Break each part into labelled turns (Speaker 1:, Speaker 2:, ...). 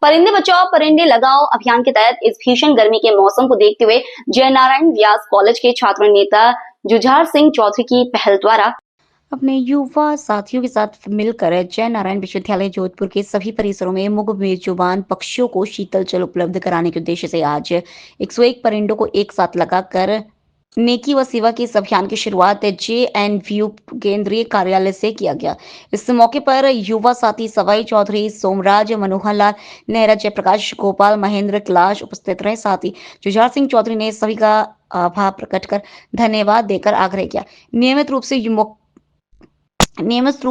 Speaker 1: परिंदे बचाओ परिंदे लगाओ अभियान के तहत इस भीषण गर्मी के मौसम को देखते हुए जयनारायण व्यास कॉलेज के छात्र नेता जुझार सिंह चौधरी की पहल द्वारा
Speaker 2: अपने युवा साथियों के साथ मिलकर जयनारायण विश्वविद्यालय जोधपुर के सभी परिसरों में मुग मेजबान पक्षियों को शीतल जल उपलब्ध कराने के उद्देश्य से आज 101 परिंदों को एक साथ लगाकर नेकी व सेवा के इस अभियान की शुरुआत JNVU केंद्रीय कार्यालय से किया गया। इस मौके पर युवा साथी सवाई चौधरी, सोमराज, मनोहर लाल नेहरा, जयप्रकाश, गोपाल, महेंद्र, कैलाश उपस्थित रहे। साथ ही जुझार सिंह चौधरी ने सभी का आभार प्रकट कर धन्यवाद देकर आग्रह किया। नियमित रूप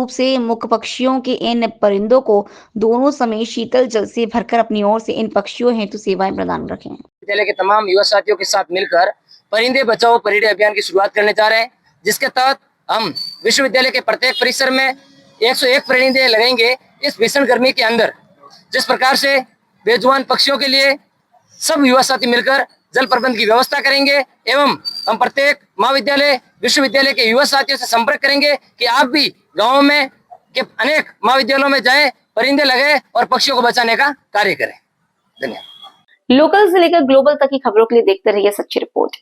Speaker 2: से मुख्य पक्षियों के इन परिंदों को दोनों समय शीतल जल से भरकर अपनी ओर से इन पक्षियों हेतु सेवाएं प्रदान रखें।
Speaker 3: विद्यालय के तमाम युवा साथियों के साथ मिलकर परिंदे बचाओ परिंदे अभियान की शुरुआत करने जा रहे हैं, जिसके तहत हम विश्वविद्यालय के प्रत्येक परिसर में 101 परिंदे लगाएंगे। इस भीषण गर्मी के अंदर जिस प्रकार से बेजुबान पक्षियों के लिए सब युवा साथी मिलकर जल प्रबंध की व्यवस्था करेंगे एवं हम प्रत्येक महाविद्यालय विश्वविद्यालय के युवा साथियों से संपर्क करेंगे कि आप भी गाँव में के अनेक महाविद्यालयों में जाएं, परिंदे लगाएं और पक्षियों को बचाने का कार्य करें। धन्यवाद।
Speaker 1: लोकल से लेकर ग्लोबल तक की खबरों के लिए देखते रहिए सच्ची रिपोर्ट।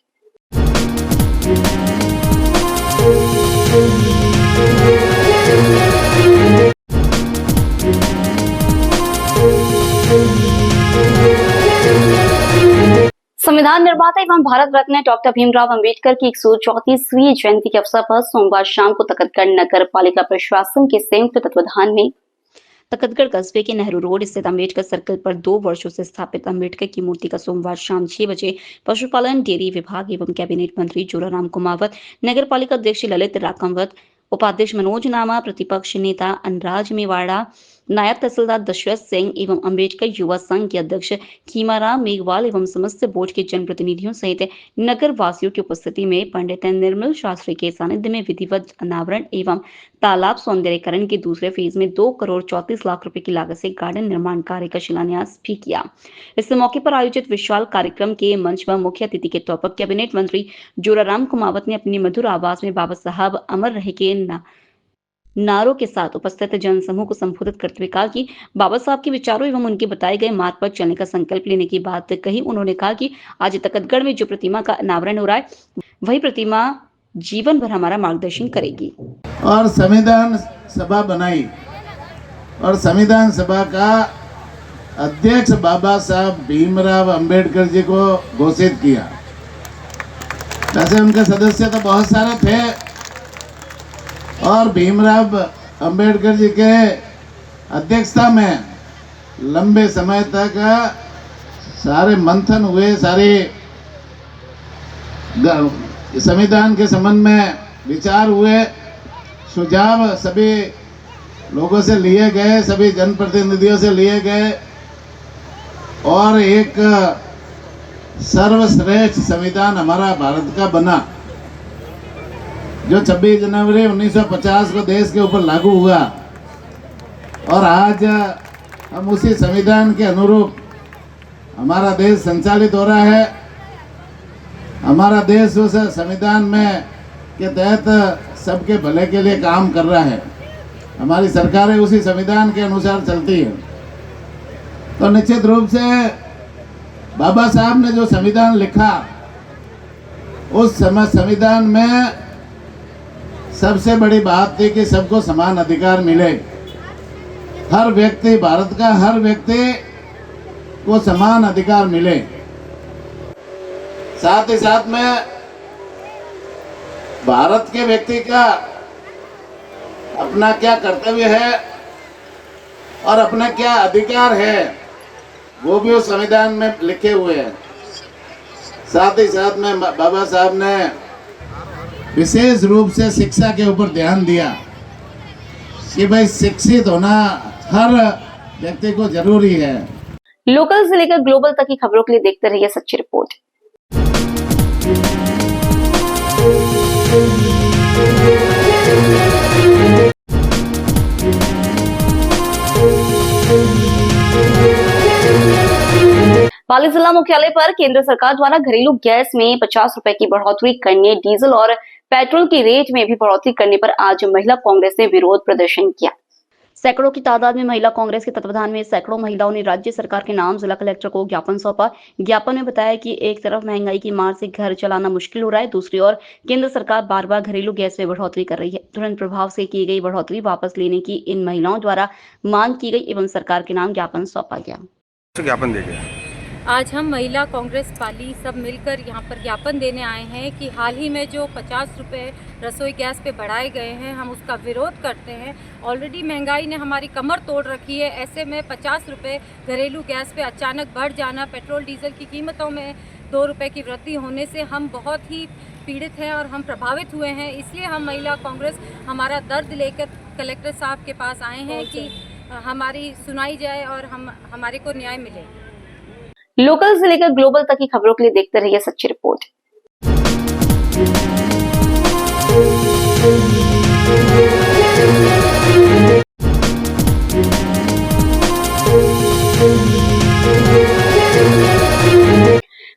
Speaker 1: संविधान निर्माता एवं भारत रत्न डॉक्टर भीमराव अंबेडकर की 134वीं जयंती के अवसर पर सोमवार शाम को तकतगढ़ नगर पालिका प्रशासन के संयुक्त तत्वाधान में
Speaker 2: तकतगढ़ कस्बे के नेहरू रोड स्थित अम्बेडकर सर्कल पर 2 वर्षों से स्थापित अम्बेडकर की मूर्ति का सोमवार शाम 6 बजे पशुपालन, डेयरी विभाग एवं कैबिनेट मंत्री जोराराम कुमावत, नगर पालिका अध्यक्ष ललित राकावत, उपाध्यक्ष मनोज नामा, प्रतिपक्ष नेता अनराज मेवाड़ा, नायब तहसीलदार दशरथ सिंह एवं अम्बेडकर युवा संघ के अध्यक्ष खीमाराम मेघवाल एवं समस्त बोर्ड के जनप्रतिनिधियों सहित नगर वासियों की उपस्थिति में पंडित निर्मल शास्त्री के सानिध्य में विधिवत अनावरण एवं तालाब सौंदर्यीकरण के दूसरे फेज में 2 करोड़ 34 लाख रुपए की लागत से गार्डन निर्माण कार्य का शिलान्यास भी किया। इस मौके पर आयोजित विशाल कार्यक्रम के मंच पर मुख्य अतिथि के तौर पर कैबिनेट मंत्री जोराराम कुमावत ने अपनी मधुर आवाज में बाबा साहब अमर रहे के नारों के साथ उपस्थित जनसमूह को संबोधित करते हुए कहा कि बाबा साहब के विचारों एवं उनके बताए गए मार्ग पर चलने का संकल्प लेने की बात कही। उन्होंने कहा कि आज तकतगढ़ में जो प्रतिमा का अनावरण हो रहा है, वही प्रतिमा जीवन भर हमारा मार्गदर्शन करेगी।
Speaker 4: और संविधान सभा बनाई और संविधान सभा का अध्यक्ष बाबा साहब भीमराव अंबेडकर जी को घोषित किया। वैसे उनके सदस्य तो बहुत सारे थे और भीमराव अंबेडकर जी के अध्यक्षता में लंबे समय तक सारे मंथन हुए, सारे संविधान के संबंध में विचार हुए, सुझाव सभी लोगों से लिए गए, सभी जनप्रतिनिधियों से लिए गए और एक सर्वश्रेष्ठ संविधान हमारा भारत का बना, जो 26 जनवरी 1950 को देश के ऊपर लागू हुआ। और आज हम उसी संविधान के अनुरूप हमारा देश संचालित हो रहा है। हमारा देश उस संविधान में के तहत सबके भले के लिए काम कर रहा है। हमारी सरकारें उसी संविधान के अनुसार चलती है। तो निश्चित रूप से बाबा साहब ने जो संविधान लिखा, उस संविधान में सबसे बड़ी बात थी कि सबको समान अधिकार मिले। हर व्यक्ति, भारत का हर व्यक्ति को समान अधिकार मिले। साथ ही साथ में भारत के व्यक्ति का अपना क्या कर्तव्य है और अपना क्या अधिकार है, वो भी उस संविधान में लिखे हुए हैं। साथ ही साथ में बाबा साहब ने विशेष रूप से शिक्षा के ऊपर ध्यान दिया कि भाई शिक्षित होना हर व्यक्ति को जरूरी है।
Speaker 1: लोकल से लेकर ग्लोबल तक की खबरों के लिए देखते रहिए सच्ची रिपोर्ट। पाली जिला मुख्यालय पर केंद्र सरकार द्वारा घरेलू गैस में 50 रुपए की बढ़ोतरी करने, डीजल और पेट्रोल की रेट में भी बढ़ोतरी करने पर आज महिला कांग्रेस ने विरोध प्रदर्शन किया।
Speaker 2: सैकड़ों की तादाद में महिला कांग्रेस के तत्वाधान में सैकड़ों महिलाओं ने राज्य सरकार के नाम जिला कलेक्टर को ज्ञापन सौंपा। ज्ञापन में बताया कि एक तरफ महंगाई की मार से घर चलाना मुश्किल हो रहा है, दूसरी ओर केंद्र सरकार बार बार घरेलू गैस में बढ़ोतरी कर रही है। तुरंत प्रभाव से की गई बढ़ोतरी वापस लेने की इन महिलाओं द्वारा मांग की गई एवं सरकार के नाम ज्ञापन सौंपा गया।
Speaker 5: ज्ञापन दे गया।
Speaker 6: आज हम महिला कांग्रेस पाली सब मिलकर यहाँ पर ज्ञापन देने आए हैं कि हाल ही में जो 50 रुपये रसोई गैस पे बढ़ाए गए हैं, हम उसका विरोध करते हैं। ऑलरेडी महंगाई ने हमारी कमर तोड़ रखी है, ऐसे में 50 रुपये घरेलू गैस पे अचानक बढ़ जाना, पेट्रोल डीजल की कीमतों में 2 रुपये की वृद्धि होने से हम बहुत ही पीड़ित हैं और हम प्रभावित हुए हैं। इसलिए हम महिला कांग्रेस हमारा दर्द लेकर कलेक्टर साहब के पास आए हैं कि हमारी सुनाई जाए और हमारे को न्याय मिले।
Speaker 1: लोकल से लेकर ग्लोबल तक की खबरों के लिए देखते रहिए सच्ची रिपोर्ट।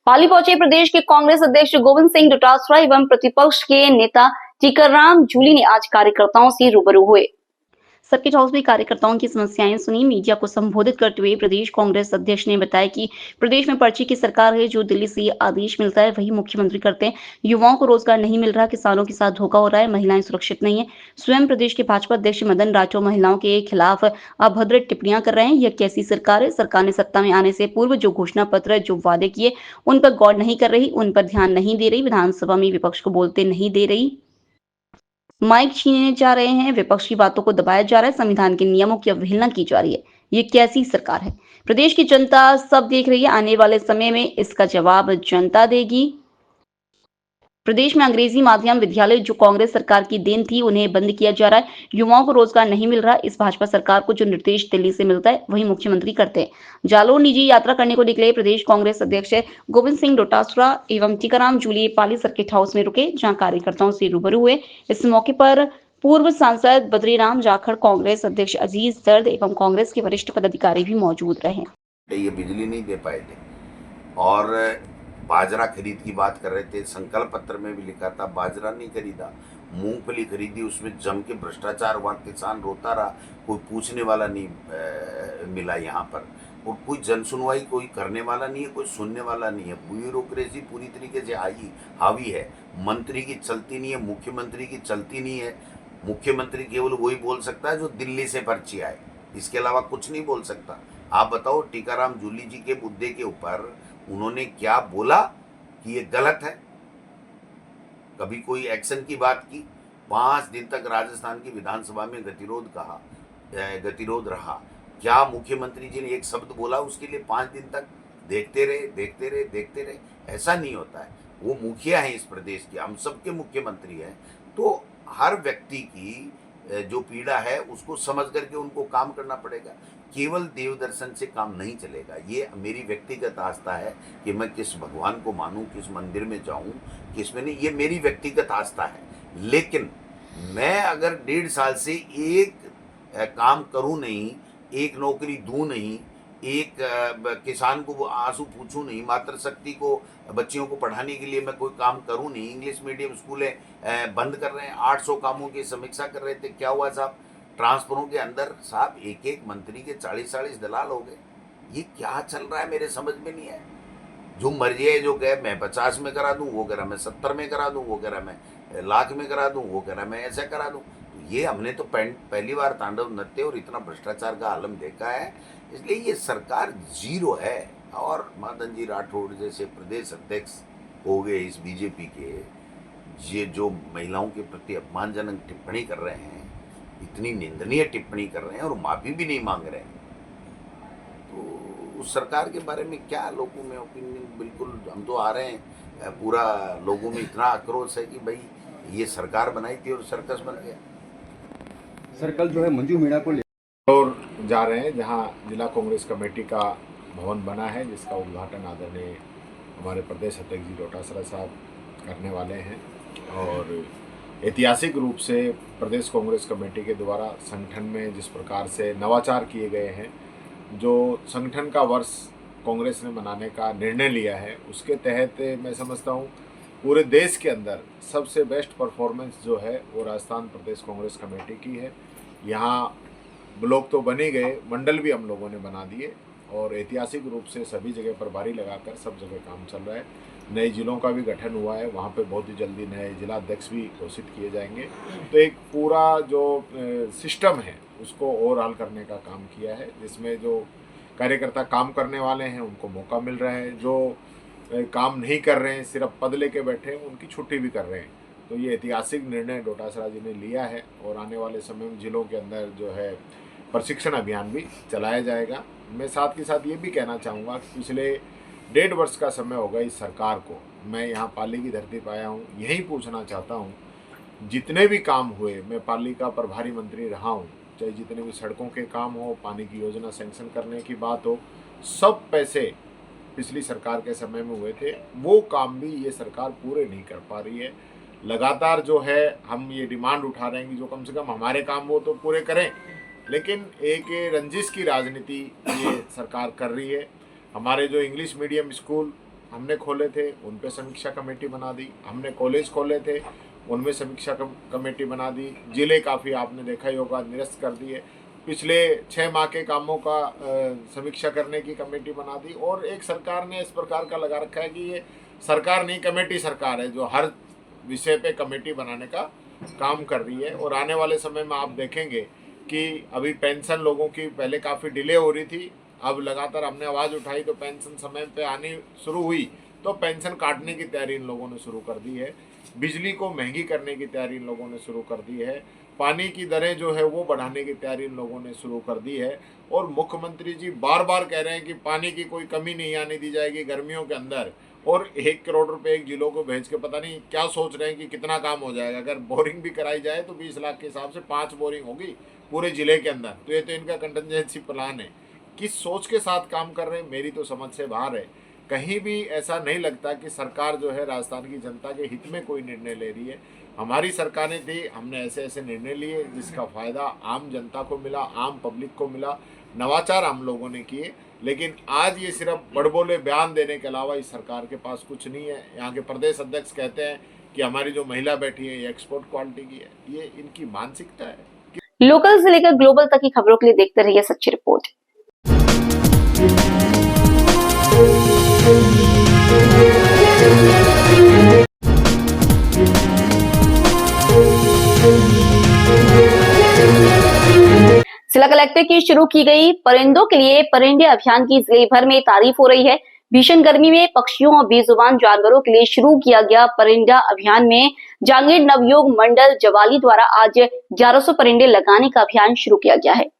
Speaker 1: पाली पहुंचे प्रदेश के कांग्रेस अध्यक्ष गोविंद सिंह डोटासरा एवं प्रतिपक्ष के नेता टीकाराम जूली ने आज कार्यकर्ताओं से रूबरू हुए। सर्किट हाउस में कार्यकर्ताओं की समस्याएं सुनी। मीडिया को संबोधित करते हुए प्रदेश कांग्रेस अध्यक्ष ने बताया कि प्रदेश में पर्ची की सरकार है, जो दिल्ली से आदेश मिलता है वही मुख्यमंत्री करते हैं। युवाओं को रोजगार नहीं मिल रहा, किसानों के साथ धोखा हो रहा है, महिलाएं सुरक्षित नहीं है। स्वयं प्रदेश के भाजपा अध्यक्ष मदन राठौर महिलाओं के खिलाफ अभद्र टिप्पणियां कर रहे हैं। यह कैसी सरकार है? सरकार ने सत्ता में आने से पूर्व जो घोषणा पत्र, जो वादे किए, उन पर गौर नहीं कर रही, उन पर ध्यान नहीं दे रही, विधानसभा में विपक्ष को बोलते नहीं दे रही, माइक छीनने जा रहे हैं, विपक्ष की बातों को दबाया जा रहा है, संविधान के नियमों की अवहेलना की जा रही है। ये कैसी सरकार है? प्रदेश की जनता सब देख रही है। आने वाले समय में इसका जवाब जनता देगी। प्रदेश में अंग्रेजी माध्यम विद्यालय जो कांग्रेस सरकार की देन थी, उन्हें बंद किया जा रहा है। युवाओं को रोजगार नहीं मिल रहा। इस भाजपा सरकार को जो निर्देश दिल्ली से मिलता है वही मुख्यमंत्री करते हैं। जालोर निजी यात्रा करने को निकले प्रदेश कांग्रेस अध्यक्ष गोविंद सिंह डोटासरा एवं टीकाराम जूली पाली सर्किट हाउस में रुके, जहां कार्यकर्ताओं से रूबरू हुए। इस मौके पर पूर्व सांसद बद्रीराम जाखड़, कांग्रेस अध्यक्ष अजीज दर्द एवं कांग्रेस के वरिष्ठ पदाधिकारी भी मौजूद रहे।
Speaker 7: ये बिजली नहीं दे पाए थे और बाजरा खरीद की बात कर रहे थे। संकल्प पत्र में भी लिखा था बाजरा नहीं खरीदा, मूंगफली खरीदी, उसमें जम के भ्रष्टाचार हुआ, किसान रोता रहा, कोई पूछने वाला नहीं मिला यहाँ पर, और कोई जन सुनवाई कोई करने वाला नहीं है, कोई सुनने वाला नहीं है। ब्यूरोक्रेसी पूरी तरीके से हावी है। मंत्री की चलती नहीं है, मुख्यमंत्री की चलती नहीं है। मुख्यमंत्री केवल वही बोल सकता है जो दिल्ली से पर्ची आए, इसके अलावा कुछ नहीं बोल सकता। आप बताओ, टीकाराम जूली जी के मुद्दे के ऊपर उन्होंने क्या बोला कि ये गलत है? कभी कोई एक्शन की बात की? 5 दिन तक राजस्थान की विधानसभा में गतिरोध रहा। क्या मुख्यमंत्री जी ने एक शब्द बोला उसके लिए 5 दिन तक देखते रहे? ऐसा नहीं होता है। वो मुखिया है इस प्रदेश के, हम सबके मुख्यमंत्री हैं, तो हर व्यक्ति की जो पीड़ा है उसको समझ करके उनको काम करना पड़ेगा। केवल देव दर्शन से काम नहीं चलेगा। ये मेरी व्यक्तिगत आस्था है कि मैं किस भगवान को मानूं, किस मंदिर में जाऊं, किस में नहीं, ये मेरी व्यक्तिगत आस्था है। लेकिन मैं अगर 1.5 साल से एक काम करूं नहीं, एक नौकरी दूं नहीं, एक किसान को आंसू पूछूं नहीं, मातृशक्ति को, बच्चियों को पढ़ाने के लिए मैं कोई काम करूं नहीं, इंग्लिश मीडियम स्कूलें बंद कर रहे हैं, 800 कामों की समीक्षा कर रहे थे, क्या हुआ साहब? ट्रांसफरों के अंदर साहब एक मंत्री के 40-40 दलाल हो गए। ये क्या चल रहा है मेरे समझ में नहीं है। जो मर्जी है, जो कहे मैं 50 में करा दूं, वो कह रहा मैं 70 में करा दूं, वो कह रहा मैं लाख में करा दूं, वो कह रहा मैं ऐसा करा दूं। तो ये हमने तो पहली बार तांडव नृत्य और इतना भ्रष्टाचार का आलम देखा है। इसलिए ये सरकार जीरो है। और मदन जी राठौड़ जैसे प्रदेश अध्यक्ष हो गए इस बीजेपी के, ये जो महिलाओं के प्रति अपमानजनक टिप्पणी कर रहे हैं, इतनी निंदनीय टिप्पणी कर रहे हैं और माफी भी नहीं मांग रहे हैं, तो उस सरकार के बारे में क्या लोगों में ओपिनियन? बिल्कुल हम तो आ रहे हैं, पूरा लोगों में इतना आक्रोश है कि भाई ये सरकार बनाई थी और सर्कस बन गया।
Speaker 5: सर्कल जो है मंजू मीणा को
Speaker 8: और जा रहे हैं जहां जिला कांग्रेस कमेटी का भवन बना है, जिसका उद्घाटन आदरणीय हमारे प्रदेश अध्यक्ष जी डोटासरा साहब करने वाले हैं। और ऐतिहासिक रूप से प्रदेश कांग्रेस कमेटी के द्वारा संगठन में जिस प्रकार से नवाचार किए गए हैं, जो संगठन का वर्ष कांग्रेस ने मनाने का निर्णय लिया है, उसके तहत मैं समझता हूँ पूरे देश के अंदर सबसे बेस्ट परफॉर्मेंस जो है वो राजस्थान प्रदेश कांग्रेस कमेटी की है। यहाँ ब्लॉक तो बन ही गए, मंडल भी हम लोगों ने बना दिए और ऐतिहासिक रूप से सभी जगह प्रभारी लगाकर सब जगह काम चल रहा है। नए जिलों का भी गठन हुआ है, वहाँ पे बहुत ही जल्दी नए जिला अध्यक्ष भी घोषित किए जाएंगे। तो एक पूरा जो सिस्टम है उसको ओवरऑल करने का काम किया है, जिसमें जो कार्यकर्ता काम करने वाले हैं उनको मौका मिल रहा है, जो काम नहीं कर रहे हैं सिर्फ पद लेके बैठे हैं उनकी छुट्टी भी कर रहे हैं। तो ये ऐतिहासिक निर्णय डोटासरा जी ने लिया है और आने वाले समय में जिलों के अंदर जो है प्रशिक्षण अभियान भी चलाया जाएगा। मैं साथ के साथ ये भी कहना चाहूँगा कि पिछले 1.5 वर्ष का समय होगा इस सरकार को, मैं यहाँ पाली की धरती पर आया हूँ, यही पूछना चाहता हूँ जितने भी काम हुए, मैं पाली का प्रभारी मंत्री रहा हूँ, चाहे जितने भी सड़कों के काम हो, पानी की योजना सैंक्शन करने की बात हो, सब पैसे पिछली सरकार के समय में हुए थे, वो काम भी ये सरकार पूरे नहीं कर पा रही है। लगातार जो है हम ये डिमांड उठा रहे हैं कि जो कम से कम हमारे काम वो तो पूरे करें, लेकिन एक रंजिश की राजनीति ये सरकार कर रही है। हमारे जो इंग्लिश मीडियम स्कूल हमने खोले थे उन पे समीक्षा कमेटी बना दी, हमने कॉलेज खोले थे उनमें समीक्षा कमेटी बना दी, जिले काफ़ी आपने देखा ही होगा निरस्त कर दिए, पिछले 6 माह के कामों का समीक्षा करने की कमेटी बना दी। और एक सरकार ने इस प्रकार का लगा रखा है कि ये सरकार नहीं कमेटी सरकार है, जो हर विषय पे कमेटी बनाने का काम कर रही है। और आने वाले समय में आप देखेंगे कि अभी पेंशन लोगों की पहले काफ़ी डिले हो रही थी, अब लगातार हमने आवाज़ उठाई तो पेंशन समय पे आनी शुरू हुई, तो पेंशन काटने की तैयारी इन लोगों ने शुरू कर दी है। बिजली को महंगी करने की तैयारी इन लोगों ने शुरू कर दी है। पानी की दरें जो है वो बढ़ाने की तैयारी इन लोगों ने शुरू कर दी है। और मुख्यमंत्री जी बार बार कह रहे हैं कि पानी की कोई कमी नहीं आने दी जाएगी गर्मियों के अंदर, और 1 करोड़ रुपए एक जिलों को भेज के पता नहीं क्या सोच रहे हैं कि कितना काम हो जाएगा। अगर बोरिंग भी कराई जाए तो 20 लाख के हिसाब से 5 बोरिंग होगी पूरे जिले के अंदर। तो ये तो इनका कंटिजेंसी प्लान है, किस सोच के साथ काम कर रहे हैं मेरी तो समझ से बाहर है। कहीं भी ऐसा नहीं लगता कि सरकार जो है राजस्थान की जनता के हित में कोई निर्णय ले रही है। हमारी सरकारें थी, हमने ऐसे ऐसे निर्णय लिए जिसका फ़ायदा आम जनता को मिला, आम पब्लिक को मिला, नवाचार हम लोगों ने किए। लेकिन आज ये सिर्फ बड़बोले बयान देने के अलावा इस सरकार के पास कुछ नहीं है। यहाँ के प्रदेश अध्यक्ष कहते हैं कि हमारी जो महिला बैठी है ये एक्सपोर्ट क्वालिटी की है, ये इनकी मानसिकता है।
Speaker 1: लोकल से लेकर ग्लोबल तक की खबरों के लिए देखते रहिए सच्ची रिपोर्ट। जिला कलेक्टर की शुरू की गई परिंदों के लिए परिंदे अभियान की जिले भर में तारीफ हो रही है। भीषण गर्मी में पक्षियों और बेजुबान जानवरों के लिए शुरू किया गया परिंदा अभियान में जांगीर नवयोग मंडल जवाली द्वारा आज 1100 परिंदे लगाने का अभियान शुरू किया गया है।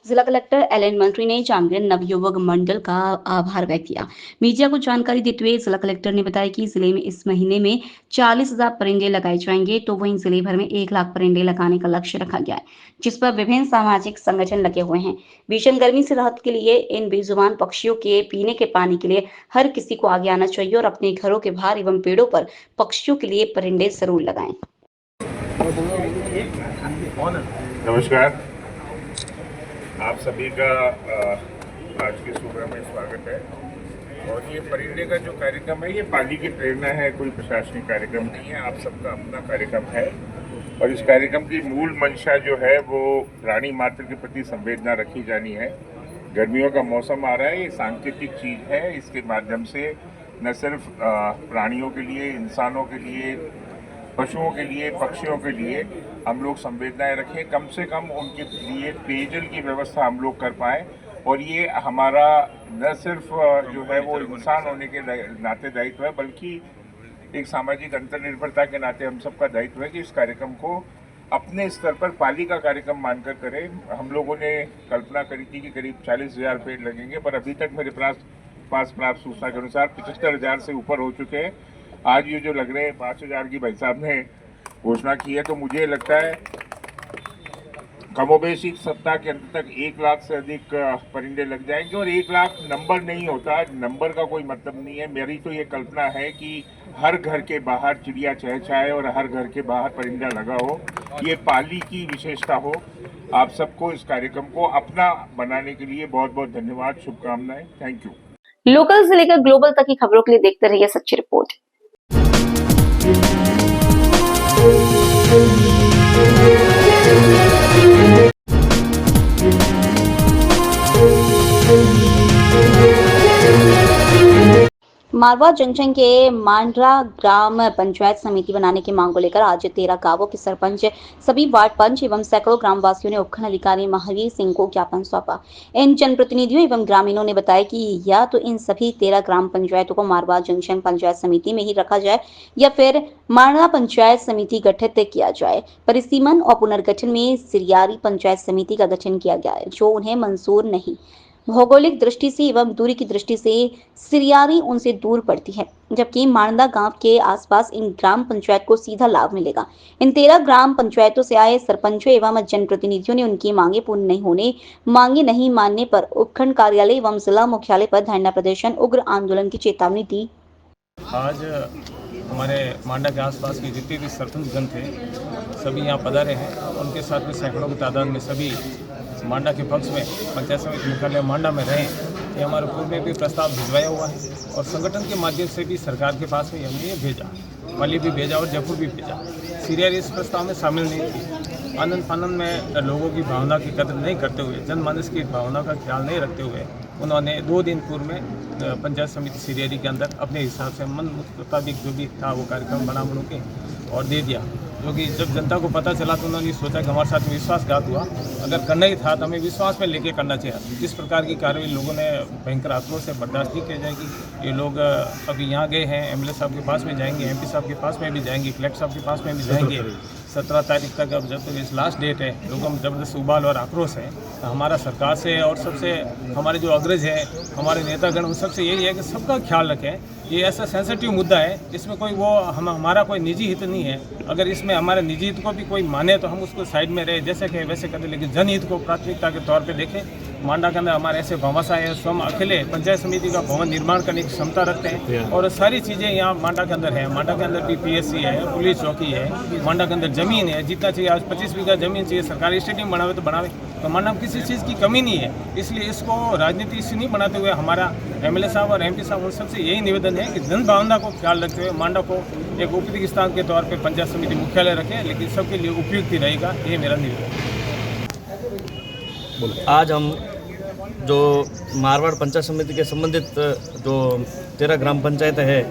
Speaker 2: जिला कलेक्टर एलएन मंत्री ने जांगीर नवयुवक मंडल का आभार व्यक्त किया। मीडिया को जानकारी देते हुए जिला कलेक्टर ने बताया कि जिले में इस महीने में 40,000 परिंदे लगाए जाएंगे, तो वहीं जिले भर में 1 लाख परिंदे लगाने का लक्ष्य रखा गया है, जिस पर विभिन्न सामाजिक संगठन लगे हुए हैं। भीषण गर्मी से राहत के लिए इन बेजुबान पक्षियों के पीने के पानी के लिए हर किसी को आगे आना चाहिए और अपने घरों के बाहर एवं पेड़ों पर पक्षियों के लिए परिंदे जरूर लगाएं।
Speaker 9: नमस्कार, आप सभी का आज के प्रोग्राम में स्वागत है। और ये परिंदे का जो कार्यक्रम है ये पाली की प्रेरणा है, कोई प्रशासनिक कार्यक्रम नहीं है, आप सबका अपना कार्यक्रम है। और इस कार्यक्रम की मूल मंशा जो है वो प्राणी मात्र के प्रति संवेदना रखी जानी है। गर्मियों का मौसम आ रहा है, ये सांकेतिक चीज़ है। इसके माध्यम से न सिर्फ प्राणियों के लिए, इंसानों के लिए, पशुओं के लिए, पक्षियों के लिए हम लोग संवेदनाएं रखें, कम से कम उनके लिए पेयजल की व्यवस्था हम लोग कर पाएँ। और ये हमारा न सिर्फ जो है वो इंसान होने के नाते दायित्व है, बल्कि एक सामाजिक अंतर्निर्भरता के नाते हम सबका दायित्व है कि इस कार्यक्रम को अपने स्तर पर पाली का कार्यक्रम मानकर करें। हम लोगों ने कल्पना करी थी कि करीब 40,000 पेड़ लगेंगे, पर अभी तक मेरे पास प्राप्त सूचना के अनुसार 75,000 से ऊपर हो चुके हैं। आज ये जो लग रहे हैं 5,000 की भाई साहब ने घोषणा की है, तो मुझे लगता है कमोबेश एक सप्ताह के अंत तक 1 लाख से अधिक परिंदे लग जाएंगे। और 1 लाख नंबर नहीं होता, नंबर का कोई मतलब नहीं है। मेरी तो ये कल्पना है कि हर घर के बाहर चिड़िया चहचहाए और हर घर के बाहर परिंदा लगा हो, ये पाली की विशेषता हो। आप सबको इस कार्यक्रम को अपना बनाने के लिए बहुत बहुत धन्यवाद, शुभकामनाएं। Thank you.
Speaker 1: लोकल से लेकर ग्लोबल तक की खबरों के लिए देखते रहिए सच्ची रिपोर्ट।
Speaker 2: मारवा जंक्शन के मांडरा ग्राम पंचायत समिति बनाने की मांग को लेकर आज 13 गांवों के सरपंच, सभी वार्ड पंच एवं सैकड़ों ग्रामवासियों ने उपखंड अधिकारी महावीर सिंह को ज्ञापन सौंपा। इन जनप्रतिनिधियों एवं ग्रामीणों ने बताया कि या तो इन सभी 13 ग्राम पंचायतों को मारवा जंक्शन पंचायत समिति में ही रखा जाए या फिर मांडरा पंचायत समिति गठित किया जाए। परिसीमन और पुनर्गठन में सिरियारी पंचायत समिति का गठन किया गया है, जो उन्हें मंजूर नहीं। भौगोलिक दृष्टि से एवं दूरी की दृष्टि से सिरियारी उनसे दूर पड़ती है, जबकि मांडा गांव के आसपास इन ग्राम पंचायत को सीधा लाभ मिलेगा। इन 13 ग्राम पंचायतों से आए सरपंचों एवं जनप्रतिनिधियों ने उनकी मांगे पूर्ण मांगे नहीं मानने पर उपखंड कार्यालय एवं जिला मुख्यालय पर धरना प्रदर्शन, उग्र आंदोलन की चेतावनी दी।
Speaker 10: आज हमारे मांडा के आसपास के जितने भी सरपंचगण थे सभी यहाँ पधारे हैं। उनके साथ में सैकड़ों की तादाद में सभी मांडा के पक्ष में पंचायत समिति मुख्यालय मांडा में रहे। ये हमारे पूर्व में भी प्रस्ताव भिजवाया हुआ है और संगठन के माध्यम से भी सरकार के पास में हमने ये भेजा, पाली भी भेजा और जयपुर भी भेजा। सिरियारी इस प्रस्ताव में शामिल नहीं थी। आनंद फानंद में लोगों की भावना की कदर नहीं करते हुए, जनमानस की भावना का ख्याल नहीं रखते हुए उन्होंने 2 दिन पूर्व में पंचायत समिति सिरियारी के अंदर अपने हिसाब से मन मुताबिक जो भी था वो कार्यक्रम बना के और दे दिया। जो कि जब जनता को पता चला तो उन्होंने सोचा कि हमारे साथ विश्वासघात हुआ, अगर करना ही था तो हमें विश्वास में लेके करना चाहिए। जिस प्रकार की कार्रवाई लोगों ने भयंकर आक्रोश से बर्दाश्त नहीं की जाएगी। ये लोग अभी यहाँ गए हैं, एमएलए साहब के पास में जाएंगे, एमपी साहब के पास में भी जाएंगे, कलेक्टर साहब के पास में भी जाएंगे। 17 तारीख तक अब जब तक इस लास्ट डेट है, लोगों में जबरदस्त उबाल और आक्रोश है। तो हमारा सरकार से और सबसे हमारे जो अग्रज है, हमारे नेतागण, उन सबसे यही है कि सबका ख्याल रखें। ये ऐसा सेंसिटिव मुद्दा है, इसमें कोई हमारा कोई निजी हित नहीं है। अगर इसमें हमारे निजी हित को भी कोई माने तो हम उसको साइड में रहे, जैसे कि वैसे करें, लेकिन जनहित को प्राथमिकता के तौर पे देखें। मांडा के अंदर हमारे ऐसे भामाशाह है, स्वयं अकेले पंचायत समिति का भवन निर्माण करने की क्षमता रखते हैं और सारी चीज़ें यहाँ मांडा के अंदर है। मांडा के अंदर भी PSC है, पुलिस चौकी है, मांडा के अंदर ज़मीन है, जितना चाहिए। आज 25 बीघा ज़मीन चाहिए, सरकारी स्टेडियम बनावे तो बनावे। तो मांडा में किसी चीज़ की कमी नहीं है, इसलिए इसको राजनीति इश्यू नहीं बनाते हुए हमारा MLA साहब और MP साहब उन सबसे यही निवेदन है कि जन भावना को ख्याल रखते हुए मांडा को एक उपयुक्त स्थान के तौर पर पंचायत समिति मुख्यालय रखें, लेकिन सबके लिए उपयुक्त ही रहेगा, ये मेरा निवेदन है।
Speaker 11: आज हम जो मारवाड़ पंचायत समिति के संबंधित जो 13 ग्राम पंचायत है,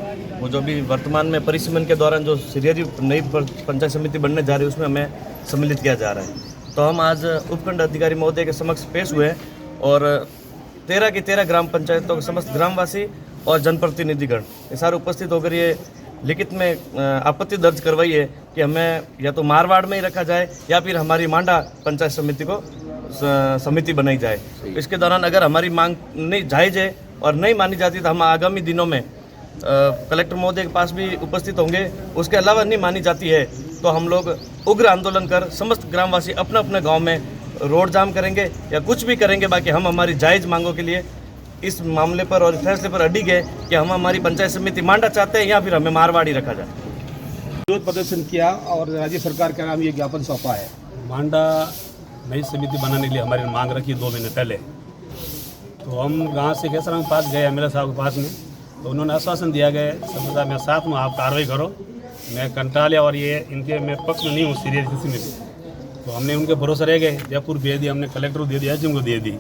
Speaker 11: वो जो भी वर्तमान में परिसीमन के दौरान जो सिरियारी नई पंचायत समिति बनने जा रही है उसमें हमें सम्मिलित किया जा रहा है। तो हम आज उपखंड अधिकारी महोदय के समक्ष पेश हुए और 13 की 13 ग्राम पंचायतों के समस्त ग्रामवासी और जनप्रतिनिधिगण ये सारे उपस्थित होकर ये लिखित में आपत्ति दर्ज करवाई है कि हमें या तो मारवाड़ में ही रखा जाए या फिर हमारी मांडा पंचायत समिति को समिति बनाई जाए। इसके दौरान अगर हमारी मांग नहीं जायज़ है और नहीं मानी जाती तो हम आगामी दिनों में कलेक्टर महोदय के पास भी उपस्थित होंगे। उसके अलावा नहीं मानी जाती है तो हम लोग उग्र आंदोलन कर समस्त ग्रामवासी अपने अपने गांव में रोड जाम करेंगे या कुछ भी करेंगे। बाकी हम हमारी जायज़ मांगों के लिए इस मामले पर और फैसले पर अडिग है कि हम हमारी पंचायत समिति मांडा चाहते हैं या फिर हमें मारवाड़ी रखा जाए।
Speaker 12: विरोध प्रदर्शन किया और राज्य सरकार के नाम ये ज्ञापन सौंपा है। मांडा नई समिति बनाने के लिए हमारी मांग रखी 2 महीने पहले। तो हम गांव से केसराम पास गए MLA साहब के पास में, तो उन्होंने आश्वासन दिया गया संसदा में साथ में आप कार्रवाई करो। मैं कंटालिया और ये इनके मैं पक्ष में नहीं हूँ सीरियस किसी में भी। तो हमने उनके भरोसे रह गए, जयपुर भेज दिया, हमने कलेक्टर को दे दिया, SDM को दे दी।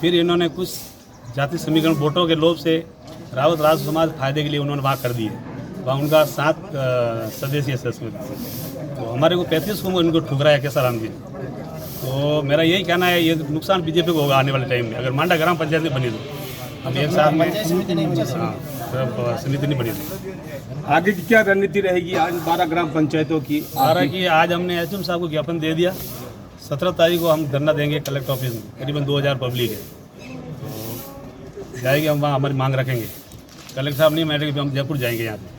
Speaker 12: फिर इन्होंने कुछ जाति समीकरण वोटों के लोभ से रावत राज समाज फायदे के लिए उन्होंने वहाँ कर दिए। वहाँ उनका 7 सदस्यीय समिति, तो हमारे को 35 को उनको ठुकराया केसाराम जी। तो मेरा यही कहना है, ये नुकसान बीजेपी को होगा आने वाले टाइम में। अगर मांडा ग्राम पंचायत नहीं बनी तो हम एक साथ में समिति नहीं बनी तो आगे की क्या रणनीति रहेगी? आज 12 ग्राम पंचायतों की
Speaker 10: आज हमने SDM साहब को ज्ञापन दे दिया। 17 तारीख को हम धरना देंगे कलेक्टर ऑफिस में, करीबन 2000 पब्लिक है, तो जाएगी, हम वहाँ हमारी मांग रखेंगे। कलेक्टर साहब नहीं मानेंगे हम जयपुर जाएंगे। यहाँ पे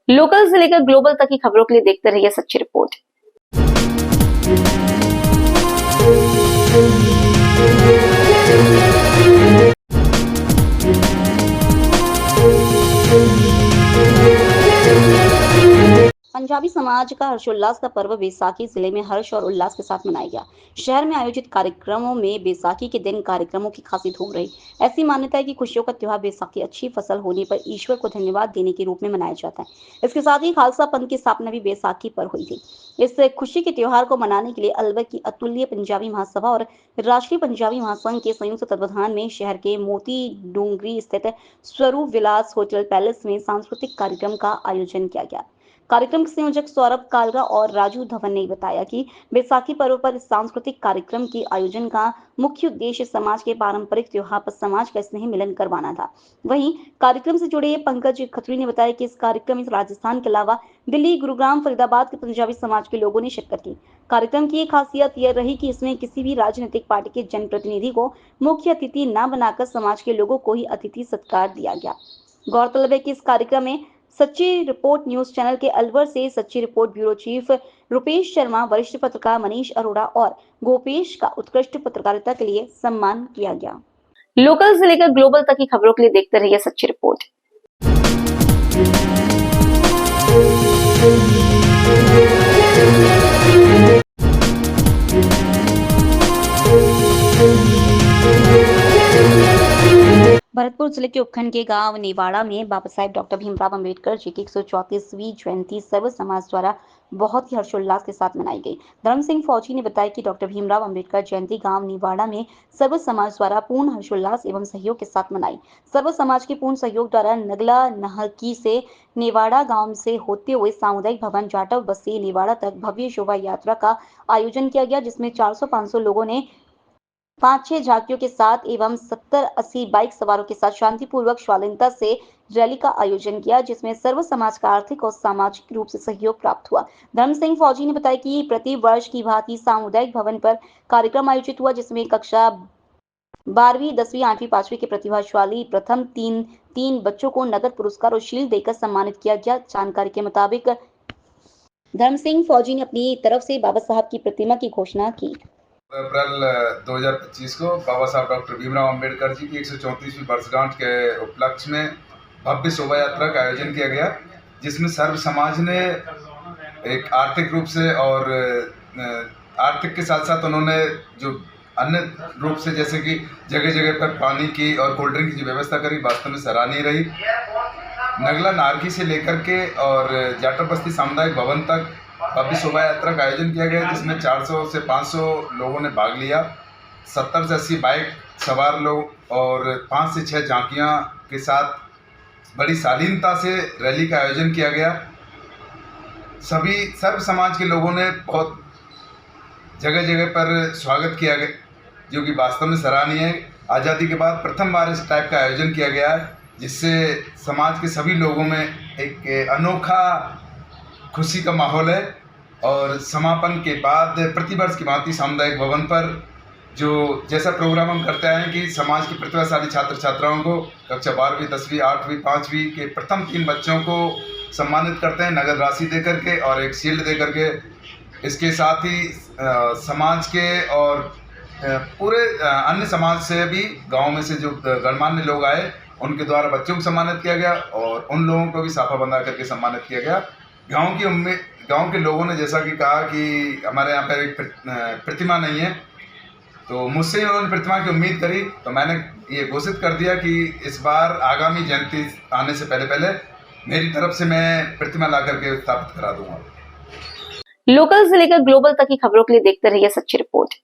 Speaker 1: लोकल से लेकर ग्लोबल तक की खबरों के लिए देखते रहिए सच्ची रिपोर्ट।
Speaker 2: पंजाबी समाज का हर्षोल्लास का पर्व बैसाखी जिले में हर्ष और उल्लास के साथ मनाया गया। शहर में आयोजित कार्यक्रमों में बैसाखी के दिन कार्यक्रमों की खासी धूम रही। ऐसी मान्यता है कि खुशियों का त्योहार बैसाखी अच्छी फसल होने पर ईश्वर को धन्यवाद देने के रूप में मनाया जाता है। इसके साथ ही खालसा पंथ की स्थापना भी बैसाखी पर हुई थी। इस खुशी के त्योहार को मनाने के लिए अलवर की अतुल्य पंजाबी महासभा और राष्ट्रीय पंजाबी महासंघ के संयुक्त तत्वाधान में शहर के मोती डूंगरी स्थित स्वरूप विलास होटल पैलेस में सांस्कृतिक कार्यक्रम का आयोजन किया गया। कार्यक्रम के संयोजक सौरभ कालरा और राजू धवन ने बताया कि बैसाखी पर्व पर सांस्कृतिक कार्यक्रम के आयोजन का मुख्य उद्देश्य समाज के पारंपरिक त्योहार पर समाज का स्नेह मिलन करवाना था। वहीं कार्यक्रम से जुड़े पंकज खत्री ने बताया कि इस कार्यक्रम में राजस्थान के अलावा दिल्ली, गुरुग्राम, फरीदाबाद के पंजाबी समाज के लोगों ने शिरकत की। कार्यक्रम की एक खासियत यह रही कि इसमें किसी भी राजनीतिक पार्टी के जनप्रतिनिधि को मुख्य अतिथि न बनाकर समाज के लोगों को ही अतिथि सत्कार दिया गया। गौरतलब है कि इस कार्यक्रम में सच्ची रिपोर्ट न्यूज चैनल के अलवर से सच्ची report bureau chief Rupesh Sharma, वरिष्ठ पत्रकार मनीष अरोड़ा और गोपेश का उत्कृष्ट पत्रकारिता के लिए सम्मान किया गया।
Speaker 1: लोकल से लेकर ग्लोबल तक की खबरों के लिए देखते रहिए सच्ची रिपोर्ट।
Speaker 2: भरतपुर जिले के उपखंड के गांव नेवाड़ा में बाबा साहेब डॉक्टर भीमराव अंबेडकर जी की 134वीं जयंती सर्व समाज द्वारा बहुत ही हर्षोल्लास के साथ मनाई गई। धर्म सिंह फौजी ने बताया कि डॉक्टर भीमराव अंबेडकर जयंती गांव नेवाड़ा में सर्व समाज द्वारा पूर्ण हर्षोल्लास एवं सहयोग के साथ मनाई। सर्व समाज के पूर्ण सहयोग द्वारा नगला नहकी से नेवाड़ा गांव से होते हुए सामुदायिक भवन जाटव बस्ती नेवाड़ा तक भव्य शोभा यात्रा का आयोजन किया गया, जिसमें 400-500 लोगों ने 5-6 झांकियों के साथ एवं 70-80 बाइक सवारों के साथ शांतिपूर्वक शालीनता से रैली का आयोजन किया, जिसमें सर्व समाज का आर्थिक और सामाजिक रूप से सहयोग प्राप्त हुआ। धर्म सिंह फौजी ने बताया कि प्रति वर्ष की भांति सामुदायिक भवन पर कार्यक्रम आयोजित हुआ, जिसमें कक्षा 12वीं, 10वीं, 8वीं, 5वीं के प्रतिभाशाली प्रथम तीन बच्चों को नगद पुरस्कार और शील्ड देकर सम्मानित किया गया। जानकारी के मुताबिक धर्म सिंह फौजी ने अपनी तरफ से बाबा साहब की प्रतिमा की घोषणा की।
Speaker 13: अप्रैल 2025 को बाबा साहब डॉक्टर भीमराव अंबेडकर जी की 134वीं वर्षगांठ के उपलक्ष्य में भव्य शोभा यात्रा का आयोजन किया गया, जिसमें सर्व समाज ने एक आर्थिक रूप से और आर्थिक के साथ साथ उन्होंने जो अन्य रूप से जैसे कि जगह जगह पर पानी की और कोल्ड ड्रिंक की व्यवस्था करी, वास्तव में सराहनीय रही। नगला नारकी से लेकर के और जाटव बस्ती सामुदायिक भवन तक भव्य शोभा यात्रा का आयोजन किया गया, जिसमें 400 से 500 लोगों ने भाग लिया। 70 से 80 बाइक सवार लोग और 5 से 6 झांकियां के साथ बड़ी शालीनता से रैली का आयोजन किया गया। सभी सर्व समाज के लोगों ने बहुत जगह जगह पर स्वागत किया गया, जो कि वास्तव में सराहनीय है। आज़ादी के बाद प्रथम बार इस टाइप का आयोजन किया गया है, जिससे समाज के सभी लोगों में एक अनोखा खुशी का माहौल है। और समापन के बाद प्रतिवर्ष की भांति सामुदायिक भवन पर जो जैसा प्रोग्राम हम करते आए हैं कि समाज के प्रतिभाशाली छात्र छात्राओं को कक्षा 12वीं, 10वीं, 8वीं, 5वीं के प्रथम 3 बच्चों को सम्मानित करते हैं नगद राशि दे करके और एक शील्ड दे करके। इसके साथ ही समाज के और पूरे अन्य समाज से भी गाँव में से जो गणमान्य लोग आए, उनके द्वारा बच्चों को सम्मानित किया गया और उन लोगों को भी साफा बंधा करके सम्मानित किया गया। गांव के लोगों ने जैसा कि कहा कि हमारे यहाँ पर एक प्रतिमा नहीं है, तो मुझसे ही उन्होंने प्रतिमा की उम्मीद करी, तो मैंने ये घोषित कर दिया कि इस बार आगामी जयंती आने से पहले मेरी तरफ से मैं प्रतिमा ला करके स्थापित करा दूंगा।
Speaker 1: लोकल से लेकर ग्लोबल तक की खबरों के लिए देखते रहिए सच्ची रिपोर्ट।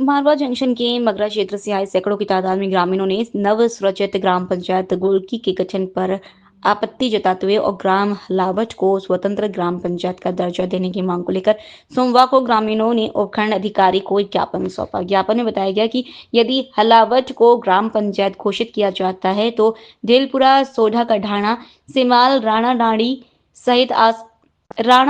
Speaker 2: मारवा जंक्शन के मगरा क्षेत्र से आए सैकड़ों की तादाद में ग्रामीणों ने नव सृजित ग्राम पंचायत गोलकी के गठन पर आपत्ति जताते हुए और ग्राम हलावट को स्वतंत्र ग्राम पंचायत का दर्जा देने की मांग को लेकर सोमवार को ग्रामीणों ने उपखंड अधिकारी को एक ज्ञापन सौंपा। ज्ञापन में बताया गया कि यदि हलावट को ग्राम पंचायत घोषित किया जाता है तो देलपुरा, सोढ़ा का ढाणा, सिमाल, राणा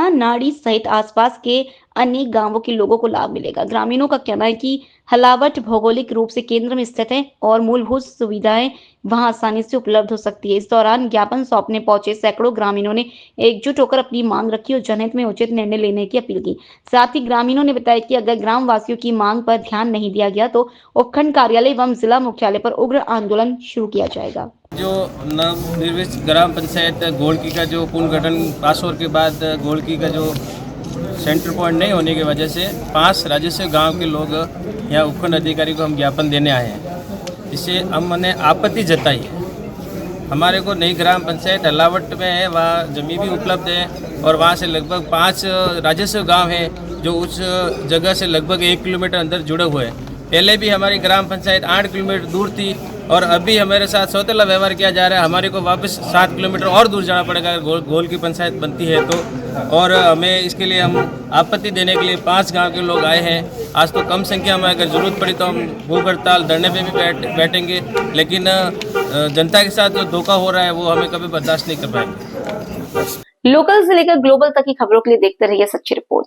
Speaker 2: नाड़ी सहित आसपास के अन्य गांवों के लोगों को लाभ मिलेगा। ग्रामीणों का कहना है कि हलावट भौगोलिक रूप से केंद्र में स्थित है और मूलभूत सुविधाएं वहां आसानी से उपलब्ध हो सकती है। इस दौरान ज्ञापन सौंपने पहुंचे सैकड़ों ग्रामीणों ने एकजुट होकर अपनी मांग रखी और जनहित में उचित निर्णय लेने की अपील की। साथ ही ग्रामीणों ने बताया कि अगर ग्राम वासियों की मांग पर ध्यान नहीं दिया गया तो उपखंड कार्यालय एवं जिला मुख्यालय पर उग्र आंदोलन शुरू किया जाएगा।
Speaker 10: जो नवनिर्मित ग्राम पंचायत गोलकी का जो पुनर्गठन पास होने के बाद गोलकी का जो सेंटर पॉइंट नहीं होने की वजह से 5 राजस्व गांव के लोग यहाँ उपखंड अधिकारी को हम ज्ञापन देने आए हैं। इससे हमने आपत्ति जताई है। हमारे को नई ग्राम पंचायत हलावट में है, वहाँ जमीन भी उपलब्ध है और वहाँ से लगभग 5 राजस्व गांव है जो उस जगह से लगभग 1 किलोमीटर अंदर जुड़े हुए हैं। पहले भी हमारी ग्राम पंचायत 8 किलोमीटर दूर थी और अभी हमारे साथ सौतेला व्यवहार किया जा रहा है। हमारे को वापस 7 किलोमीटर और दूर जाना पड़ेगा अगर गोल की पंचायत बनती है तो। और हमें इसके लिए हम आपत्ति देने के लिए 5 गांव के लोग आए हैं। आज तो कम संख्या में, अगर ज़रूरत पड़ी तो हम भूख हड़ताल धरने पे भी बैठेंगे, लेकिन जनता के साथ जो धोखा हो रहा है वो हमें कभी बर्दाश्त नहीं कर पाएंगे।
Speaker 1: लोकल से लेकर ग्लोबल तक की खबरों के लिए देखते रहिए सच्ची रिपोर्ट।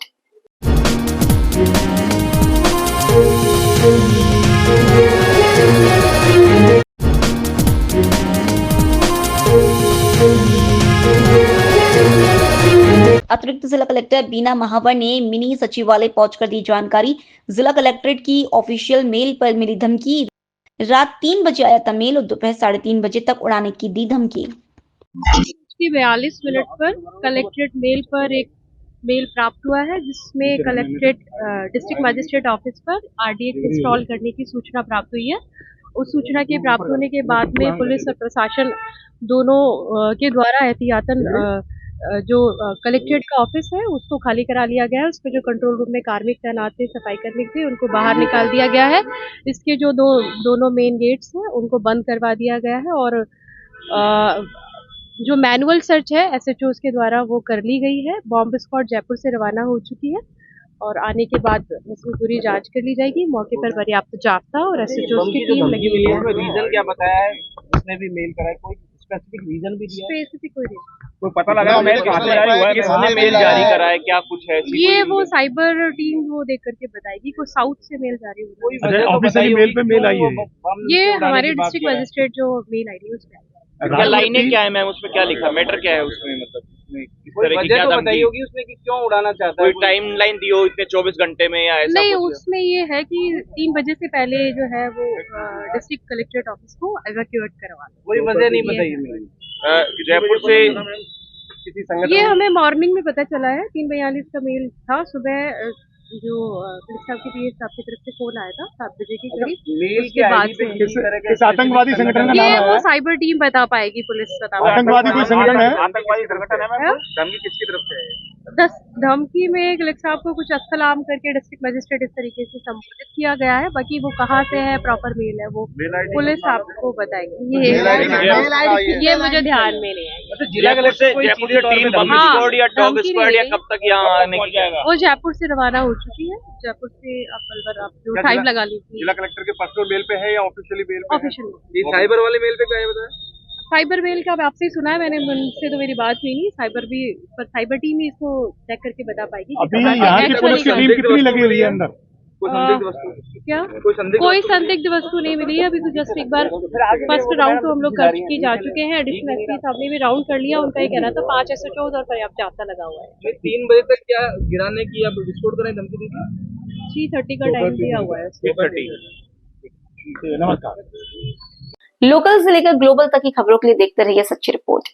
Speaker 2: अतिरिक्त जिला कलेक्टर बीना महावर ने मिनी सचिवालय पहुंचकर दी जानकारी। जिला कलेक्ट्रेट की ऑफिशियल मेल पर मिली धमकी। रात 3 बजे आया था मेल और दोपहर 3:30 बजे तक उड़ाने की दी धमकी।
Speaker 6: 42 पर कलेक्ट्रेट मेल पर एक मेल प्राप्त हुआ है जिसमें कलेक्ट्रेट डिस्ट्रिक्ट मजिस्ट्रेट ऑफिस पर आरडीएक्स इंस्टॉल करने की सूचना प्राप्त हुई है। उस सूचना के प्राप्त होने के बाद में पुलिस और प्रशासन दोनों के द्वारा एहतियातन जो कलेक्ट्रेट का ऑफिस है उसको खाली करा लिया गया है। उस पर जो कंट्रोल रूम में कार्मिक तैनात थे, सफाई करने थे, उनको बाहर निकाल दिया गया है। इसके जो दोनों मेन गेट्स हैं उनको बंद करवा दिया गया है और जो मैनुअल सर्च है एसएचओ के द्वारा वो कर ली गई है। बॉम्ब स्क्वाड जयपुर से रवाना हो चुकी है और आने के बाद इसकी पूरी जांच कर ली जाएगी। मौके पर पर्याप्त जाब्ता और एसएचओ की टीम लगी हुई है।
Speaker 11: रीजन क्या बताया है? उसने भी मेल करा है, कोई स्पेसिफिक रीजन भी दिया है?
Speaker 6: स्पेसिफिक कोई रीजन
Speaker 11: कोई पता लगा मेल कहां से आया हुआ है, किसने मेल जारी करा है, क्या कुछ है?
Speaker 6: ये वो साइबर टीम वो देख करके बताएगी। कोई साउथ से मेल जारी हुई है।
Speaker 12: ऑफिशियली मेल पे मेल आई है।
Speaker 6: ये हमारे डिस्ट्रिक्ट मजिस्ट्रेट जो मेल आईडी उस पे
Speaker 11: क्या लाइनें क्या है मैम, उसमें क्या लिखा, मैटर क्या है उसमें, मतलब किस तरह की क्या बताई होगी उसने कि क्यों उड़ाना चाहता है? कोई टाइमलाइन दी हो इतने 24 घंटे में या ऐसा?
Speaker 6: नहीं, उसमें ये है कि 3 बजे से पहले जो है वो डिस्ट्रिक्ट कलेक्ट्रेट ऑफिस को एवैक्यूएट करवा लो।
Speaker 11: कोई वजह नहीं बताई जयपुर से किसी संगठन?
Speaker 6: ये हमें मॉर्निंग में पता चला है। 3:42 का मेल था। सुबह जो पुलिस साहब की पीएस साहब की तरफ से फोन आया था 7 बजे की करीब। उसके बाद
Speaker 12: किस आतंकवादी संगठन का नाम
Speaker 6: ये
Speaker 12: है?
Speaker 6: वो साइबर टीम बता पाएगी, पुलिस बता पाएगी।
Speaker 12: आतंकवादी कोई संगठन है?
Speaker 11: आतंकवादी संगठन है मैम? धमकी किसकी तरफ से है?
Speaker 6: धमकी में कलेक्टर साहब को कुछ अस्सलाम करके डिस्ट्रिक्ट मजिस्ट्रेट इस तरीके से संबोधित किया गया है। बाकी वो कहाँ से है, प्रॉपर मेल है, वो पुलिस आपको बताएगी। ये मुझे ध्यान में नहीं है।
Speaker 11: जिला कलेक्टर जयपुर से टीम बम स्क्वाड या डॉग स्क्वाड या कब तक यहाँ आने की जाएगा?
Speaker 6: वो जयपुर से रवाना हो चुकी है। जयपुर से आप अलवर आप जो टाइम लगा लीजिए।
Speaker 11: जिला कलेक्टर के पर्सनल मेल पे है या ऑफिशियली मेल पे?
Speaker 6: ऑफिशियल।
Speaker 11: ये साइबर वाले मेल पे क्या है बताया?
Speaker 6: साइबर मेल का आपसे ही सुना है मैंने, उनसे तो मेरी बात हुई नहीं। साइबर टीम ही इसको चेक करके बता पाएगी।
Speaker 12: अभी यहाँ की पुलिस की टीम कितनी लगी हुई है अंदर?
Speaker 6: क्या कोई संदिग्ध वस्तु नहीं मिली है अभी तो। जस्ट एक बार फर्स्ट राउंड तो हम लोग कर के जा चुके हैं। एडिशनल एसपी साहब ने भी राउंड कर लिया। उनका ये कहना था 5 एसएचओ और पर्याप्त जाब्ता लगा हुआ है।
Speaker 11: 3 बजे तक क्या गिराने की या विस्फोट करने की धमकी दी थी?
Speaker 6: 3:30 का टाइम दिया हुआ है।
Speaker 11: 3:30।
Speaker 12: नमस्कार।
Speaker 1: लोकल से लेकर ग्लोबल तक की खबरों के लिए देखते रहिए सच्ची रिपोर्ट।